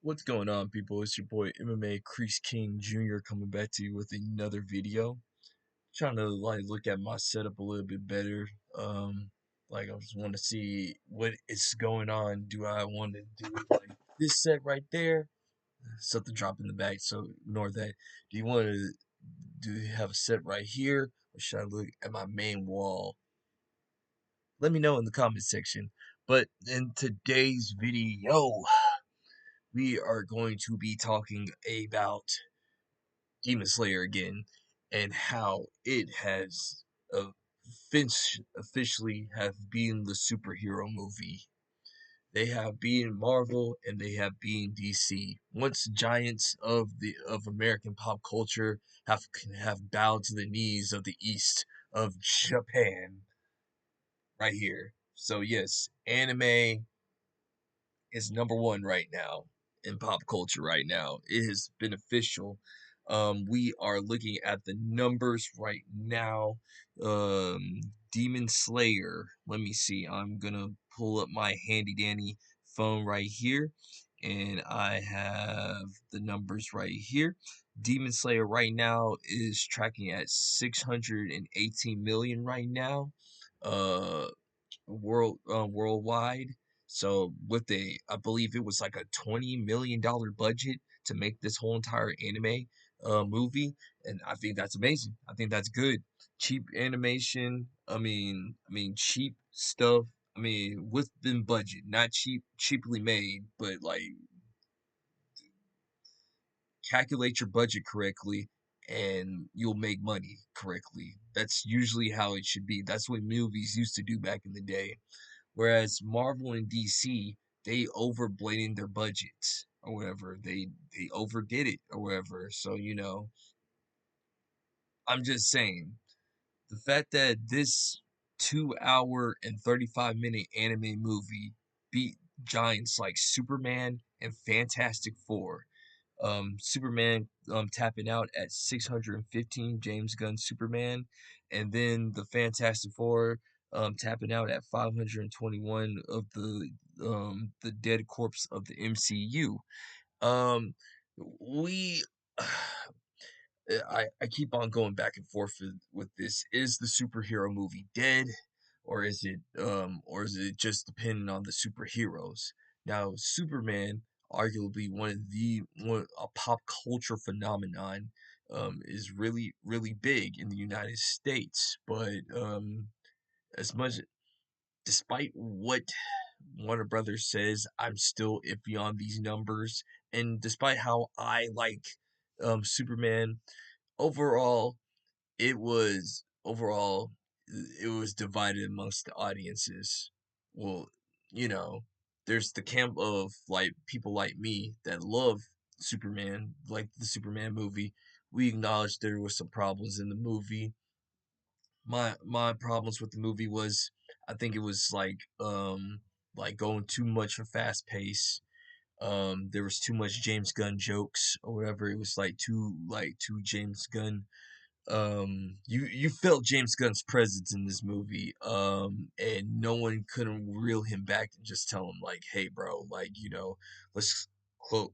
What's going on, people? It's your boy MMA Crease King Jr. coming back to you with another video. Trying to look at my setup a little bit better. I just want to see what is going on. Do I want to do like this set right there? Something drop in the back, so ignore that. Do you want to do you have a set right here, or should I look at my main wall? Let me know in the comment section. But in today's video, we are going to be talking about Demon Slayer again and how it has officially have been the superhero movie. They have been Marvel and they have been DC. Once giants of American pop culture have bowed to the knees of the East of Japan right here. So yes, anime is number one right now in pop culture right now. It is beneficial. We are looking at the numbers right now. Demon Slayer. Let me see. I'm gonna pull up my handy dandy phone right here, and I have the numbers right here. Demon Slayer right now is tracking at 618 million right now. Uh, worldwide. So with I believe it was like a $20 million budget to make this whole entire anime movie, and I think that's amazing. I think that's good. Cheap animation. Cheap stuff. Within budget, not cheaply made, but like calculate your budget correctly and you'll make money correctly. That's usually how it should be. That's what movies used to do back in the day. Whereas Marvel and DC, they overblading their budgets or whatever. They overdid it or whatever. So, I'm just saying the fact that this 2 hour and 35-minute anime movie beat giants like Superman and Fantastic Four. Superman tapping out at 615, James Gunn Superman, and then the Fantastic Four tapping out at 521 of the dead corpse of the MCU. Um we I keep on going back and forth with this. Is the superhero movie dead, or is it just depending on the superheroes? Now, Superman, arguably one a pop culture phenomenon, is really big in the United States. But as much despite what Warner Brothers says, I'm still iffy on these numbers. And despite how I like Superman, overall overall it was divided amongst the audiences. Well, you know, there's the camp of like people like me that love Superman, like the Superman movie. We acknowledge there were some problems in the movie. My problems with the movie was I think it was like going too much of a fast pace. There was too much James Gunn jokes or whatever. It was like too James Gunn. You felt James Gunn's presence in this movie, and no one couldn't reel him back and just tell him like, hey bro, like, let's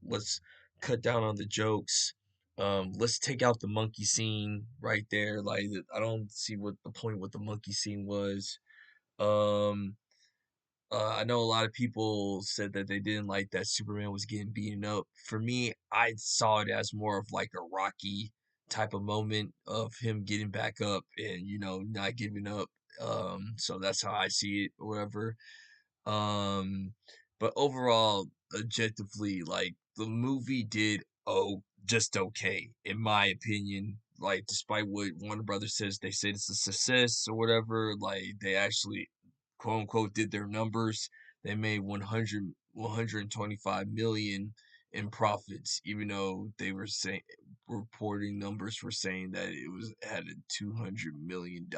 let's cut down on the jokes. Let's take out the monkey scene right there. Like, I don't see what the point with the monkey scene was. um I know a lot of people said that they didn't like that Superman was getting beaten up. For me, I saw it as more of like a Rocky type of moment of him getting back up and not giving up. So that's how I see it, or whatever. Um, but overall, objectively, like the movie did just okay, in my opinion. Like, despite what Warner Brothers says, they said it's a success or whatever. Like, they actually, quote unquote, did their numbers. They made 125 million in profits, even though they were saying reporting numbers were saying that had a $200 million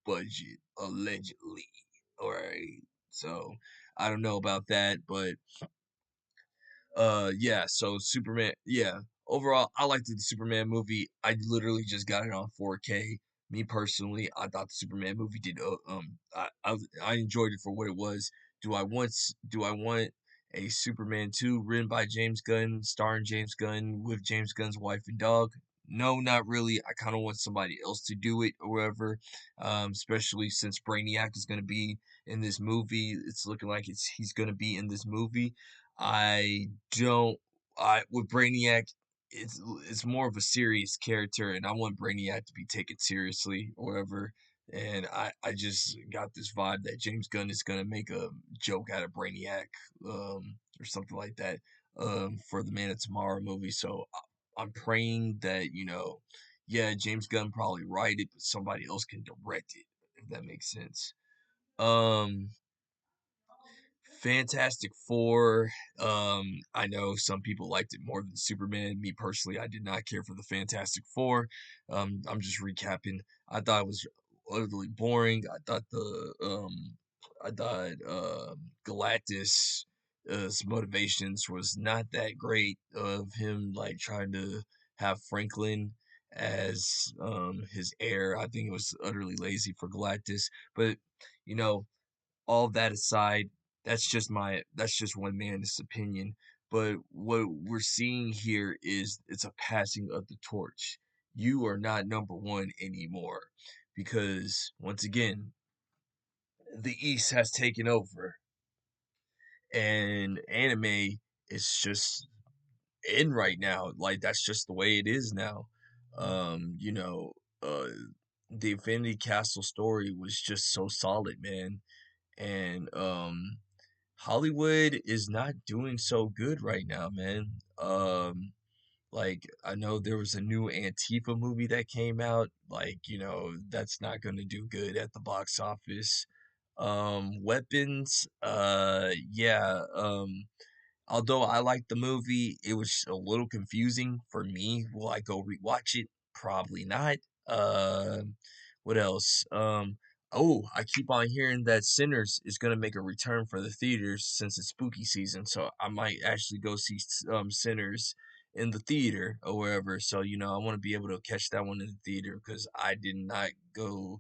budget allegedly. All right, so I don't know about that, but yeah, so Superman, yeah. Overall, I liked the Superman movie. I literally just got it on 4K. Me personally, I thought the Superman movie did I enjoyed it for what it was. Do I want a Superman 2 written by James Gunn, starring James Gunn with James Gunn's wife and dog. No, not really. I kind of want somebody else to do it or whatever, especially since Brainiac is going to be in this movie. It's looking like he's going to be in this movie. I don't. I with Brainiac, it's more of a serious character, and I want Brainiac to be taken seriously or whatever. And I just got this vibe that James Gunn is gonna make a joke out of Brainiac, or something like that, for the Man of Tomorrow movie. So I'm praying that, yeah, James Gunn probably write it, but somebody else can direct it, if that makes sense. Um, Fantastic Four. I know some people liked it more than Superman. Me personally, I did not care for the Fantastic Four. I'm just recapping. I thought it was utterly boring. I thought Galactus' motivations was not that great. Of him like trying to have Franklin as his heir. I think it was utterly lazy for Galactus. But you know, all that aside, that's just one man's opinion. But what we're seeing here is it's a passing of the torch. You are not number one anymore because once again, the East has taken over and anime is just in right now. Like that's just the way it is now. Um, you know, uh the Infinity Castle story was just so solid, man. And Hollywood is not doing so good right now, man. Like I know there was a new Antifa movie that came out. Like, that's not gonna do good at the box office. Weapons, yeah, although I liked the movie, it was a little confusing for me. Will I go rewatch it? Probably not. What else? Oh, I keep on hearing that Sinners is gonna make a return for the theaters since it's spooky season, so I might actually go see Sinners in the theater or wherever. So I want to be able to catch that one in the theater because I did not go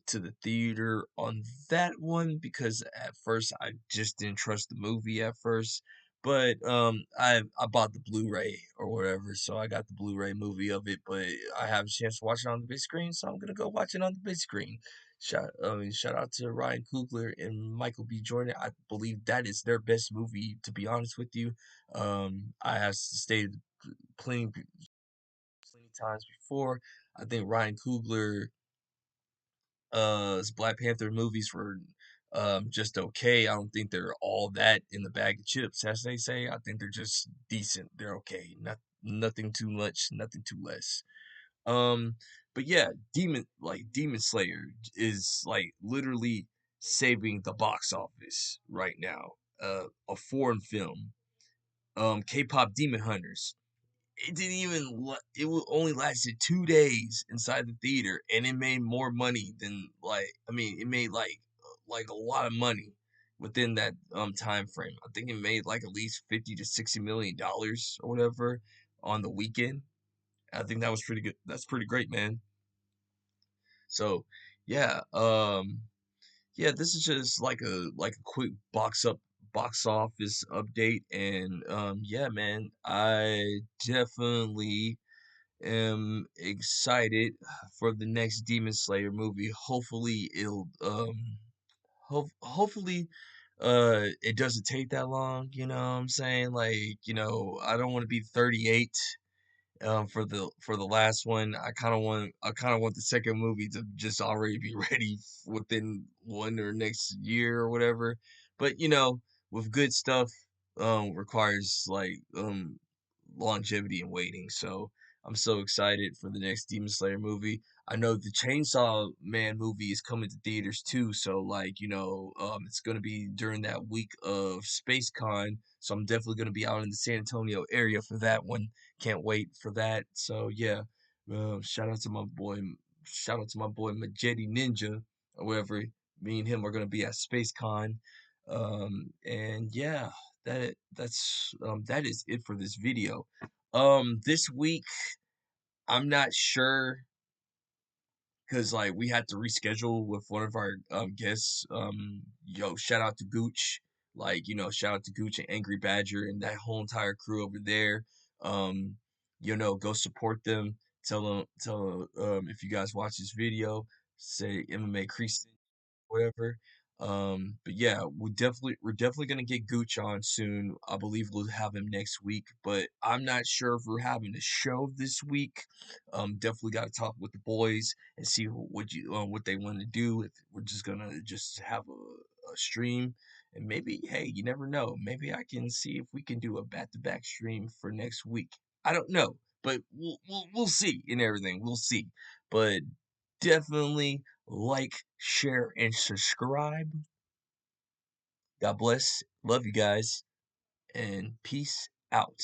to the theater on that one because at first I just didn't trust the movie at first. But I bought the Blu-ray or whatever, so I got the Blu-ray movie of it. But I have a chance to watch it on the big screen, so I'm gonna go watch it on the big screen. Shout out to Ryan Coogler and Michael B. Jordan. I believe that is their best movie, to be honest with you. I have stated plenty times before. I think Ryan Coogler his Black Panther movies were just okay. I don't think they're all that in the bag of chips, as they say. I think they're just decent. They're okay. Nothing too much, nothing too less. Um, but yeah, Demon Slayer is like literally saving the box office right now. A foreign film. K-pop Demon Hunters, it didn't even it only lasted 2 days inside the theater and it made more money than it made like a lot of money within that time frame. I think it made like at least 50 to 60 million dollars or whatever on the weekend. I think that was pretty good. That's pretty great, man. So yeah, yeah, this is just like a quick box office update. And yeah, man, I definitely am excited for the next Demon Slayer movie. Hopefully it'll hopefully it doesn't take that long, you know what I'm saying? Like, I don't want to be 38 for the last one. I kind of want the second movie to just already be ready within one or next year or whatever. But with good stuff requires like longevity and waiting. So I'm so excited for the next Demon Slayer movie. I know the Chainsaw Man movie is coming to theaters too. So like, it's gonna be during that week of Space Con. So I'm definitely gonna be out in the San Antonio area for that one. Can't wait for that. So yeah, shout out to my boy, shout out to my boy Majetti Ninja, or wherever me and him are gonna be at Space Con. And yeah, that is it for this video. This week I'm not sure because like we had to reschedule with one of our guests. Yo, shout out to Gooch. Like, shout out to Gooch and Angry Badger and that whole entire crew over there. Um, go support them. Tell if you guys watch this video, say MMA Crease whatever. But yeah, we're definitely gonna get Gooch on soon. I believe we'll have him next week, but I'm not sure if we're having a show this week. Definitely got to talk with the boys and see what they want to do. If we're just gonna just have a stream, and maybe hey, you never know. Maybe I can see if we can do a back-to-back stream for next week. I don't know, but we'll see and everything. We'll see, but definitely like, share, and subscribe. God bless. Love you guys. And peace out.